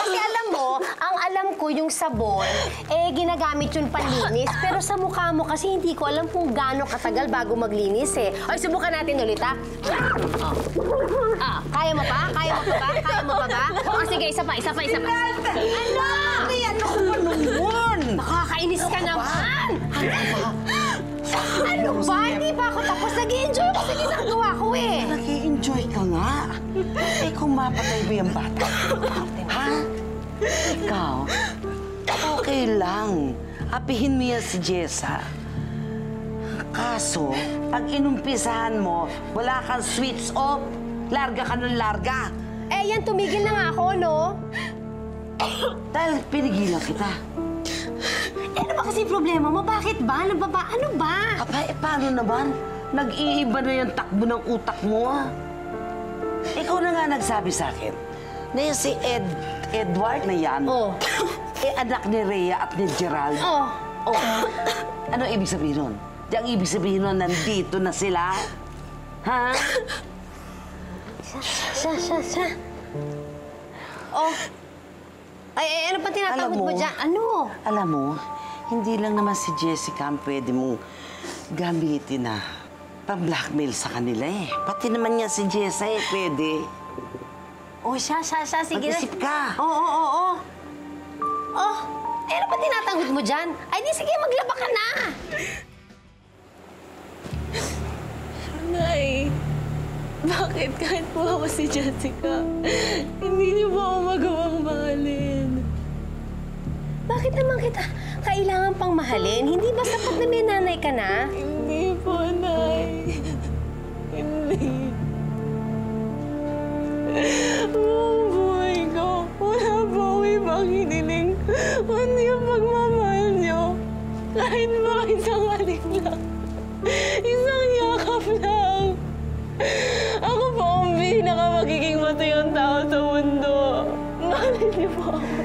Kasi alam mo, ang alam ko yung sabon, ginagamit yun panlinis. Pero sa mukha mo kasi hindi ko alam kung gaano katagal bago maglinis eh. Ay, subukan natin ulit, ha? Kaya mo pa? Kaya mo pa ba? Kaya mo pa ba? Sige, isa pa. Ano? Ano ko ba naman? Nakakainis ka naman! Ano ba? Hindi pa ako tapos. Nag-i-enjoy ako sa ginagawa ko eh. Nag-i-enjoy ka nga. Kung mapatay mo yung bata. Ha? Ikaw, okay lang. Apihin mo yan si Jessa. Kaso, pag inumpisahan mo, wala kang switch off. Larga ka ng larga. Yan, tumigil na nga ako, no? Dahil pinigilan kita. Ano ba kasi problema mo? Bakit ba? Ano ba? Paano naman? Nag-iiba na yung takbo ng utak mo, ah. Ikaw na nga nagsabi sa akin na yung si Edward na yan, anak ni Rhea at ni Gerald. Ano ibig sabihin nun? Ang ibig sabihin nun, nandito na sila? Ha? Siya. Ano pa tinatawag mo dyan? Ano? Alam mo, hindi lang naman si Jessica ang pwede mong gamitin na pang-blackmail sa kanila eh. Pati naman niya si Jessa eh, pwede. Siya. Sige. Mag-isip ka. Oo. Ano pa tinatagot mo dyan? Ay, di sige, maglaba ka na. Nay, bakit kahit po ako si Jessica, hindi niyo po ako magawang mahalin? Bakit naman kita kailangan pang mahalin? Hindi ba sapat na may nanay ka na? Hindi po, Nay. Hindi. Buong buhay ko, wala po ako ibang hiniling kundi yung pagmamahal niyo. Kahit ba isang halik lang, isang yakap lang. Ako po ang magiging matayang tao sa mundo. Mahalin niyo po ako.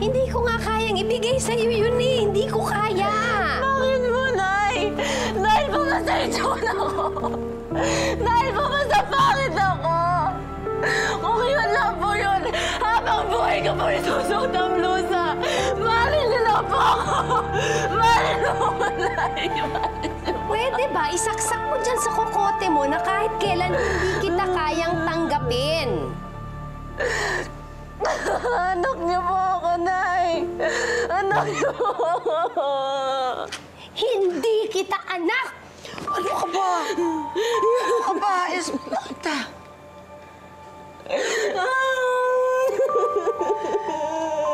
Hindi ko nga kayang ibigay sa'yo yun eh. Hindi ko kaya. Bakit mo, Nay? Dahil po ba sa itsura ako? Dahil po ba sa pangit ako? Kung yun lang po yun, habang buhay ko po isusot ang blusa. Mahalin niyo lang po ako. Mahalin mo ko, Nay. Pwede ba isaksak mo dyan sa kokote mo na kahit kailan hindi kita kayang tanggapin? Anak niyo po ako, Nay. Anak niyo po ako. Hindi kita anak! Ano ka ba? Esmeralda?